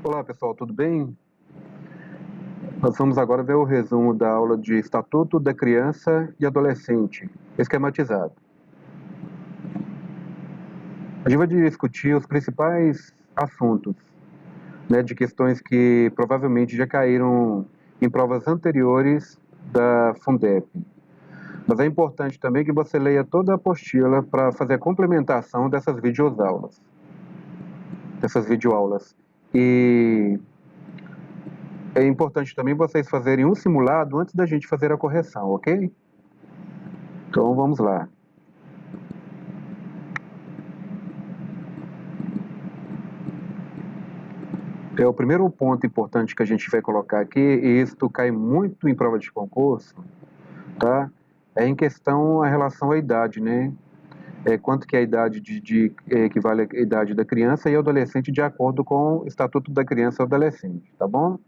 Olá pessoal, tudo bem? Nós vamos agora ver o resumo da aula de Estatuto da Criança e Adolescente, esquematizado. A gente vai discutir os principais assuntos, de questões que provavelmente já caíram em provas anteriores da Fundep. Mas é importante também que você leia toda a apostila para fazer a complementação dessas videoaulas. E é importante também vocês fazerem um simulado antes da gente fazer a correção, ok? Então vamos lá. O primeiro ponto importante que a gente vai colocar aqui, e isso cai muito em prova de concurso, tá? É em questão a relação à idade, né? Quanto que é a idade equivale à idade da criança e adolescente de acordo com o Estatuto da Criança e Adolescente, tá bom?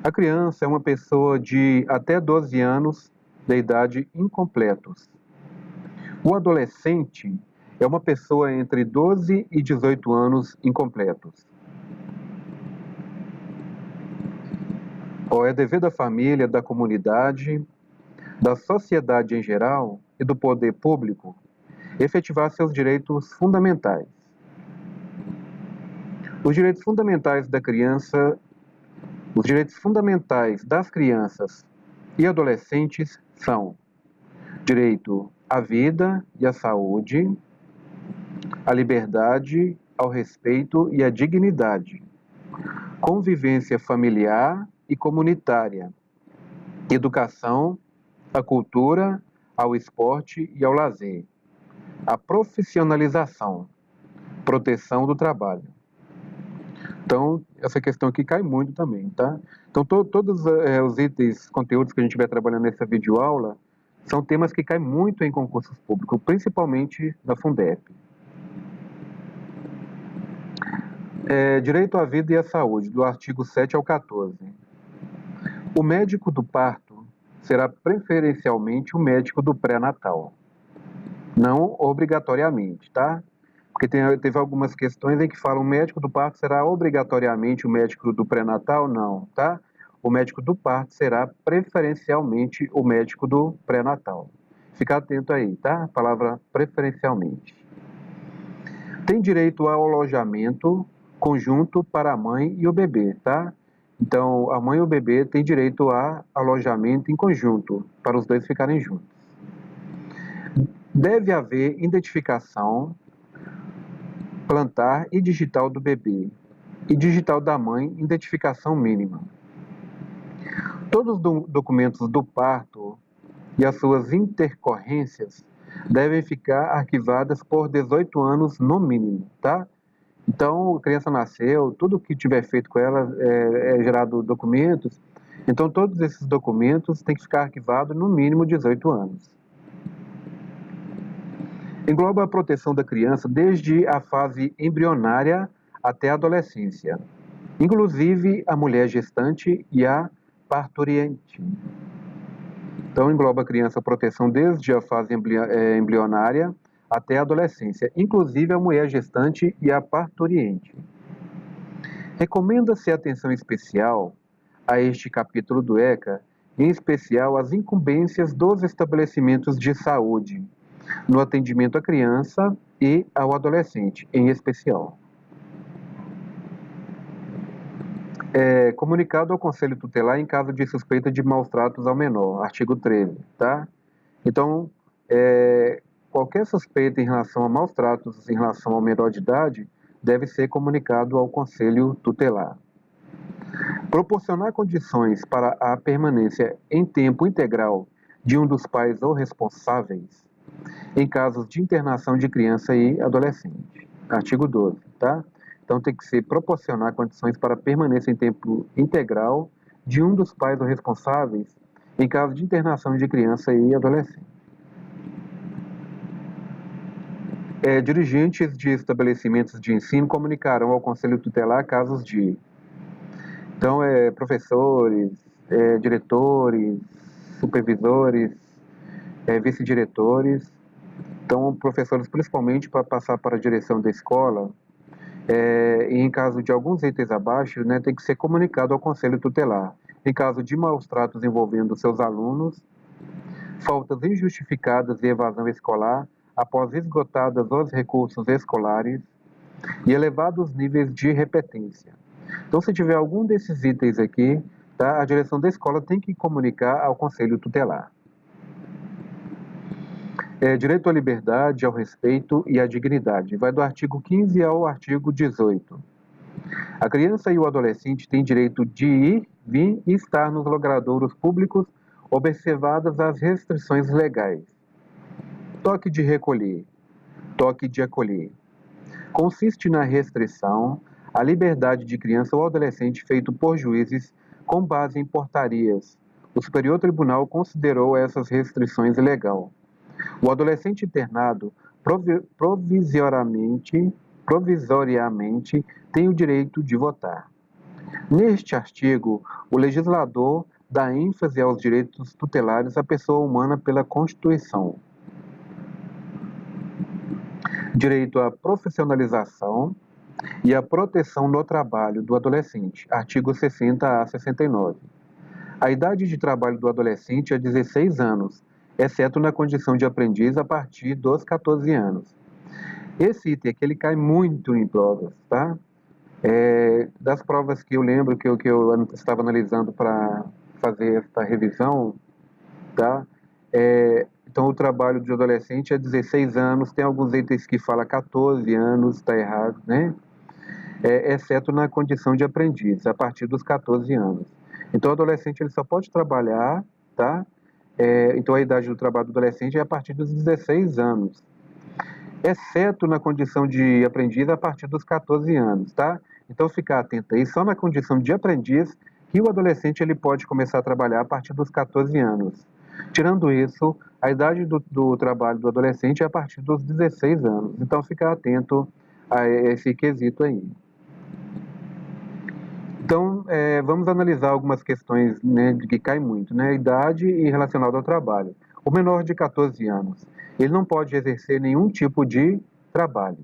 A criança é uma pessoa de até 12 anos de idade incompletos. O adolescente é uma pessoa entre 12 e 18 anos incompletos. É dever da família, da comunidade, da sociedade em geral e do poder público efetivar seus direitos fundamentais. Os direitos fundamentais da criança, os direitos fundamentais das crianças e adolescentes são direito à vida e à saúde, à liberdade, ao respeito e à dignidade, convivência familiar e comunitária, educação, à cultura, ao esporte e ao lazer, a profissionalização, proteção do trabalho. Então, essa questão aqui cai muito também, tá? Então, todos os itens, conteúdos que a gente vai trabalhando nessa videoaula, são temas que caem muito em concursos públicos, principalmente da Fundep. Direito à vida e à saúde, do artigo 7 ao 14. O médico do parto será preferencialmente o médico do pré-natal. Não obrigatoriamente, tá? Porque teve algumas questões em que falam o médico do parto será obrigatoriamente o médico do pré-natal? Não, tá? O médico do parto será preferencialmente o médico do pré-natal. Fica atento aí, tá? A palavra preferencialmente. Tem direito ao alojamento conjunto para a mãe e o bebê, tá? Então, a mãe e o bebê têm direito a alojamento em conjunto, para os dois ficarem juntos. Deve haver identificação plantar e digital do bebê e digital da mãe, identificação mínima. Todos os documentos do parto e as suas intercorrências devem ficar arquivadas por 18 anos no mínimo, tá? Então, a criança nasceu, tudo que tiver feito com ela é gerado documentos, então todos esses documentos têm que ficar arquivados no mínimo 18 anos. Engloba a proteção da criança desde a fase embrionária até a adolescência, inclusive a mulher gestante e a parturiente. Então, engloba a criança a proteção desde a fase embrionária até a adolescência, inclusive a mulher gestante e a parturiente. Recomenda-se atenção especial a este capítulo do ECA, em especial as incumbências dos estabelecimentos de saúde, no atendimento à criança e ao adolescente, em especial. Comunicado ao Conselho Tutelar em caso de suspeita de maus tratos ao menor, artigo 13, tá? Então, qualquer suspeita em relação a maus tratos em relação ao menor de idade deve ser comunicado ao Conselho Tutelar. Proporcionar condições para a permanência em tempo integral de um dos pais ou responsáveis em casos de internação de criança e adolescente. Artigo 12, tá? Então tem que ser proporcionar condições para permanência em tempo integral de um dos pais ou responsáveis em caso de internação de criança e adolescente. Dirigentes de estabelecimentos de ensino comunicarão ao Conselho Tutelar casos de professores, diretores, supervisores, vice-diretores. Então, professores, principalmente para passar para a direção da escola, E em caso de alguns itens abaixo, né, tem que ser comunicado ao Conselho Tutelar. Em caso de maus tratos envolvendo seus alunos, faltas injustificadas e evasão escolar, após esgotados os recursos escolares e elevados níveis de repetência. Então, se tiver algum desses itens aqui, tá, a direção da escola tem que comunicar ao Conselho Tutelar. Direito à liberdade, ao respeito e à dignidade. Vai do artigo 15 ao artigo 18. A criança e o adolescente têm direito de ir, vir e estar nos logradouros públicos, observadas as restrições legais. Toque de recolher, toque de acolher. Consiste na restrição à liberdade de criança ou adolescente feito por juízes com base em portarias. O Superior Tribunal considerou essas restrições ilegal. O adolescente internado provisoriamente tem o direito de votar. Neste artigo, o legislador dá ênfase aos direitos tutelares à pessoa humana pela Constituição. Direito à profissionalização e à proteção no trabalho do adolescente, artigo 60 a 69. A idade de trabalho do adolescente é 16 anos, exceto na condição de aprendiz a partir dos 14 anos. Esse item aqui, ele cai muito em provas, tá? Das provas que eu lembro que eu estava analisando para fazer essa revisão, tá? Então, o trabalho de adolescente é 16 anos, tem alguns itens que fala 14 anos, está errado, né? Exceto na condição de aprendiz, a partir dos 14 anos. Então, o adolescente ele só pode trabalhar, tá? Então, a idade do trabalho do adolescente é a partir dos 16 anos, exceto na condição de aprendiz a partir dos 14 anos, tá? Então, ficar atento aí, só na condição de aprendiz que o adolescente ele pode começar a trabalhar a partir dos 14 anos. Tirando isso, a idade do trabalho do adolescente é a partir dos 16 anos. Então, ficar atento a esse quesito aí. Então, vamos analisar algumas questões, né, que caem muito, né? Idade e relacionado ao trabalho. O menor de 14 anos, ele não pode exercer nenhum tipo de trabalho.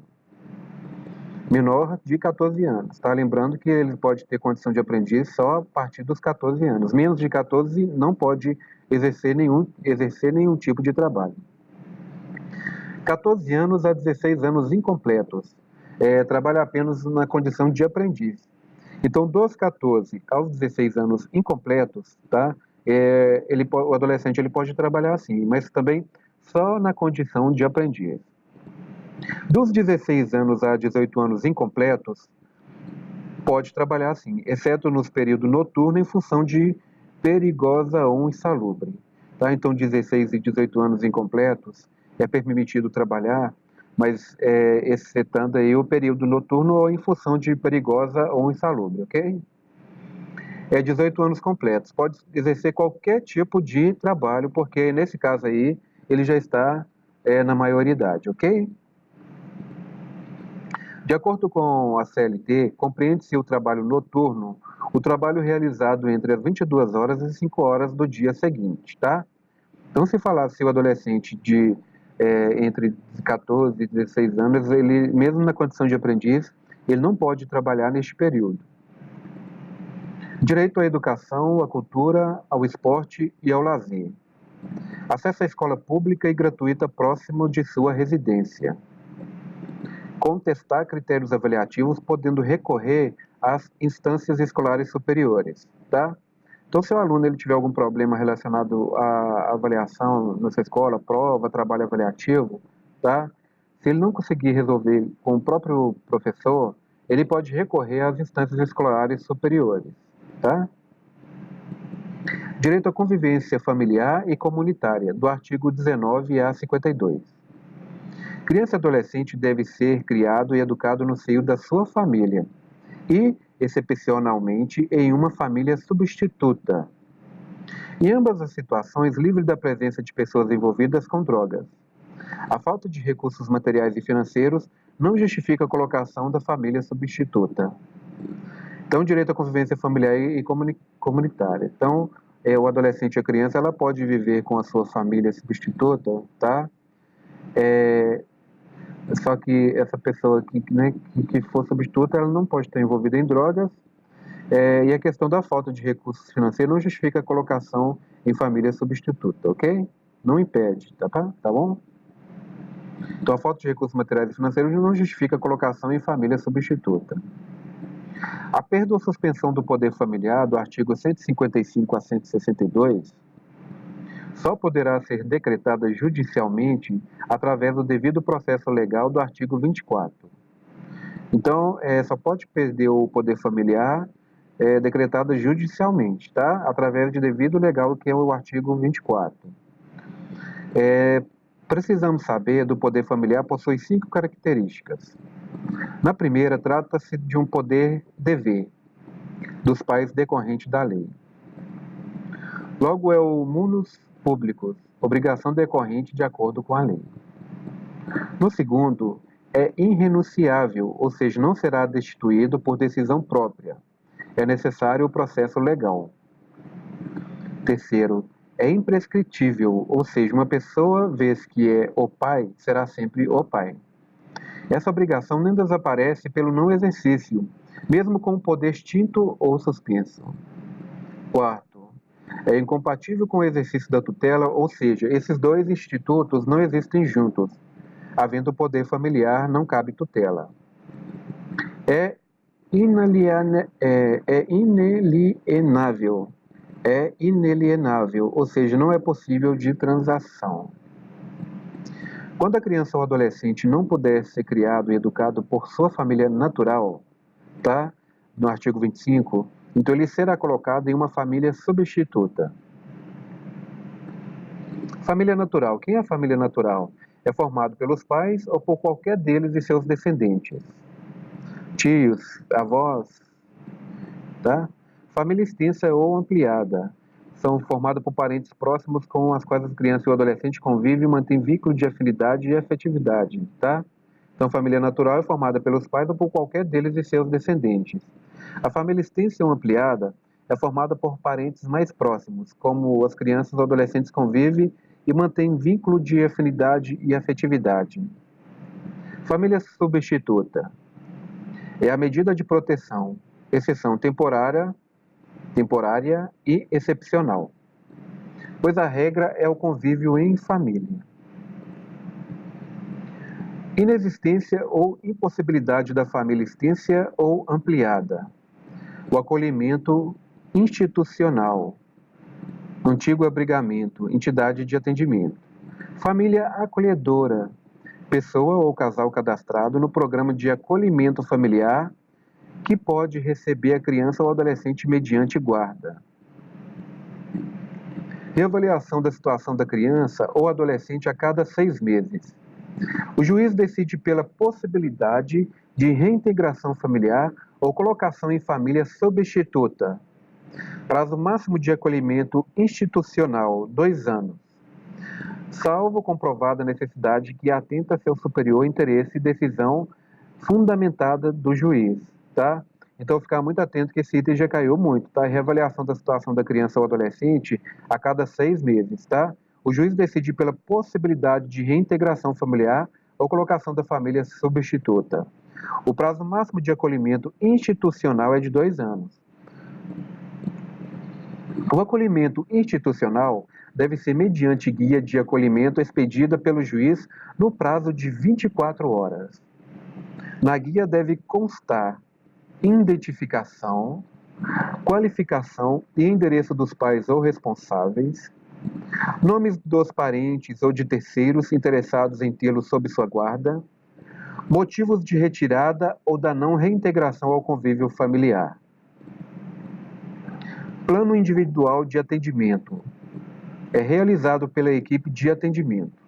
Menor de 14 anos, tá? Lembrando que ele pode ter condição de aprendiz só a partir dos 14 anos. Menos de 14 não pode exercer nenhum tipo de trabalho. 14 anos a 16 anos incompletos, trabalha apenas na condição de aprendiz. Então, dos 14 aos 16 anos incompletos, tá? O adolescente ele pode trabalhar assim, mas também só na condição de aprendiz. Dos 16 anos a 18 anos incompletos, pode trabalhar assim, exceto nos períodos noturnos em função de perigosa ou insalubre. Tá? Então, 16 e 18 anos incompletos é permitido trabalhar, mas excetuando aí o período noturno ou em função de perigosa ou insalubre, ok? 18 anos completos, pode exercer qualquer tipo de trabalho, porque nesse caso aí ele já está na maioridade, ok? De acordo com a CLT, compreende-se o trabalho noturno, o trabalho realizado entre as 22 horas e 5 horas do dia seguinte, tá? Então, se falasse o adolescente entre 14 e 16 anos, ele, mesmo na condição de aprendiz, ele não pode trabalhar neste período. Direito à educação, à cultura, ao esporte e ao lazer. Acesso à escola pública e gratuita próximo de sua residência. Contestar critérios avaliativos, podendo recorrer às instâncias escolares superiores, tá? Então, se o aluno ele tiver algum problema relacionado à avaliação na sua escola, prova, trabalho avaliativo, tá? Se ele não conseguir resolver com o próprio professor, ele pode recorrer às instâncias escolares superiores, tá? Direito à convivência familiar e comunitária, do artigo 19 a 52. Criança e adolescente deve ser criado e educado no seio da sua família e, excepcionalmente, em uma família substituta. Em ambas as situações, livre da presença de pessoas envolvidas com drogas. A falta de recursos materiais e financeiros não justifica a colocação da família substituta. Então, direito à convivência familiar e comunitária. Então, o adolescente e a criança, ela pode viver com a sua família substituta, tá? Só que essa pessoa né, que for substituta, ela não pode estar envolvida em drogas, e a questão da falta de recursos financeiros não justifica a colocação em família substituta, ok? Não impede, tá bom? Então, a falta de recursos materiais e financeiros não justifica a colocação em família substituta. A perda ou suspensão do poder familiar, do artigo 155 a 162, só poderá ser decretada judicialmente através do devido processo legal do artigo 24. Então, só pode perder o poder familiar decretada judicialmente, tá? Através de devido legal, que é o artigo 24. Precisamos saber do poder familiar possui 5 características. Na primeira, trata-se de um poder-dever dos pais decorrente da lei. Logo, é o munus publicus, obrigação decorrente de acordo com a lei. No segundo, é irrenunciável, ou seja, não será destituído por decisão própria. É necessário o processo legal. Terceiro, é imprescritível, ou seja, uma pessoa, vez que é o pai, será sempre o pai. Essa obrigação nem desaparece pelo não exercício, mesmo com o poder extinto ou suspenso. Quarto, é incompatível com o exercício da tutela, ou seja, esses dois institutos não existem juntos. Havendo poder familiar, não cabe tutela. É inalienável, ou seja, não é possível de transação. Quando a criança ou adolescente não puder ser criado e educado por sua família natural, tá? No artigo 25, então ele será colocado em uma família substituta. Família natural. Quem é a família natural? É formado pelos pais ou por qualquer deles e seus descendentes. Tios, avós, tá? Família extensa ou ampliada. São formadas por parentes próximos com as quais as crianças e o adolescente convivem e mantêm vínculo de afinidade e afetividade, tá? Então, família natural é formada pelos pais ou por qualquer deles e seus descendentes. A família extensa ou ampliada é formada por parentes mais próximos, como as crianças ou adolescentes convivem e mantêm vínculo de afinidade e afetividade. Família substituta é a medida de proteção, exceção temporária e excepcional, pois a regra é o convívio em família. Inexistência ou impossibilidade da família extensa ou ampliada. O acolhimento institucional. Antigo abrigamento, entidade de atendimento. Família acolhedora. Pessoa ou casal cadastrado no programa de acolhimento familiar que pode receber a criança ou adolescente mediante guarda. Reavaliação da situação da criança ou adolescente a cada 6 meses. O juiz decide pela possibilidade de reintegração familiar ou colocação em família substituta. Prazo máximo de acolhimento institucional, 2 anos. Salvo comprovada necessidade que atenta a seu superior interesse e decisão fundamentada do juiz, tá? Então, ficar muito atento que esse item já caiu muito, tá? Reavaliação da situação da criança ou adolescente a cada 6 meses, tá? O juiz decide pela possibilidade de reintegração familiar ou colocação da família substituta. O prazo máximo de acolhimento institucional é de 2 anos. O acolhimento institucional deve ser mediante guia de acolhimento expedida pelo juiz no prazo de 24 horas. Na guia deve constar identificação, qualificação e endereço dos pais ou responsáveis, nomes dos parentes ou de terceiros interessados em tê-lo sob sua guarda, motivos de retirada ou da não reintegração ao convívio familiar. Plano individual de atendimento. É realizado pela equipe de atendimento.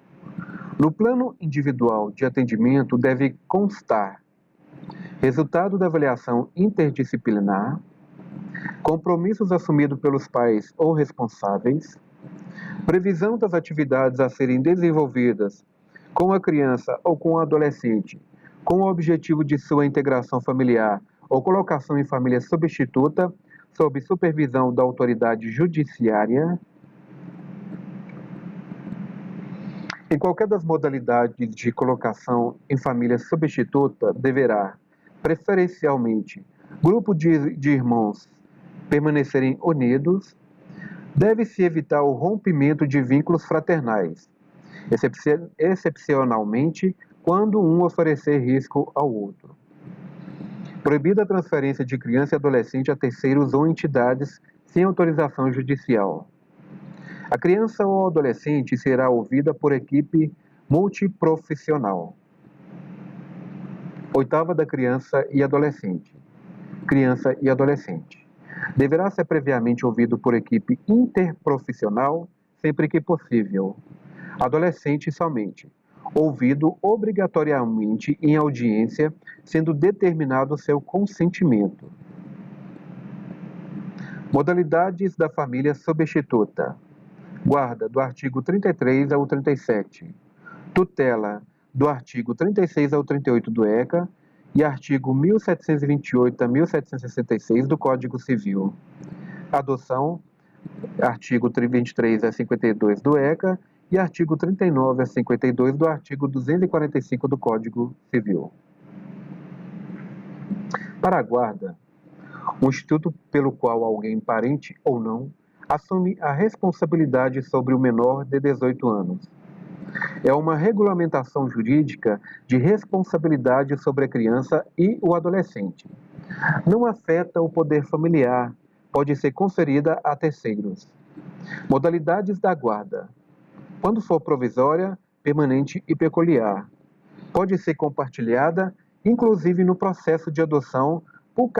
No plano individual de atendimento deve constar resultado da avaliação interdisciplinar, compromissos assumidos pelos pais ou responsáveis, previsão das atividades a serem desenvolvidas com a criança ou com o adolescente, com o objetivo de sua integração familiar ou colocação em família substituta, sob supervisão da autoridade judiciária, Em qualquer das modalidades de colocação em família substituta, deverá, preferencialmente, grupo de irmãos permanecerem unidos. Deve-se evitar o rompimento de vínculos fraternais, excepcionalmente quando um oferecer risco ao outro. Proibida a transferência de criança e adolescente a terceiros ou entidades sem autorização judicial. A criança ou adolescente será ouvida por equipe multiprofissional. Oitava da criança e adolescente. Criança e adolescente. Deverá ser previamente ouvido por equipe interprofissional, sempre que possível. Adolescente somente. Ouvido obrigatoriamente em audiência, sendo determinado seu consentimento. Modalidades da família substituta. Guarda, do artigo 33 ao 37. Tutela, do artigo 36 ao 38 do ECA e artigo 1728 a 1766 do Código Civil. Adoção, artigo 23 a 52 do ECA e artigo 39 a 52 do artigo 245 do Código Civil. Para a guarda, um instituto pelo qual alguém, parente ou não, assume a responsabilidade sobre o menor de 18 anos. É uma regulamentação jurídica de responsabilidade sobre a criança e o adolescente. Não afeta o poder familiar, pode ser conferida a terceiros. Modalidades da guarda. Quando for provisória, permanente e peculiar. Pode ser compartilhada, inclusive no processo de adoção por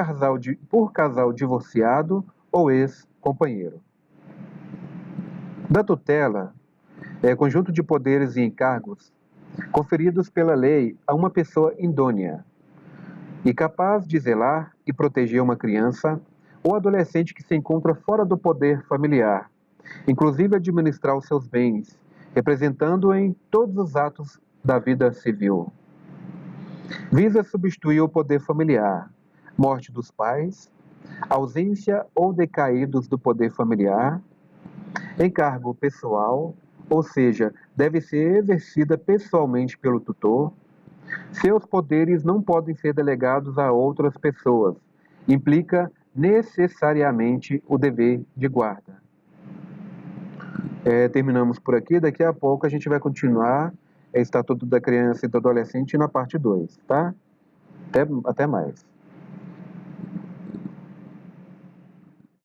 casal divorciado ou ex-companheiro. Da tutela, conjunto de poderes e encargos conferidos pela lei a uma pessoa idônea e capaz de zelar e proteger uma criança ou adolescente que se encontra fora do poder familiar, inclusive administrar os seus bens, representando-o em todos os atos da vida civil. Visa substituir o poder familiar, morte dos pais, ausência ou decaídos do poder familiar, encargo pessoal, ou seja, deve ser exercida pessoalmente pelo tutor. Seus poderes não podem ser delegados a outras pessoas. Implica necessariamente o dever de guarda. Terminamos por aqui. Daqui a pouco a gente vai continuar Estatuto da Criança e do Adolescente na parte 2, tá? Até mais.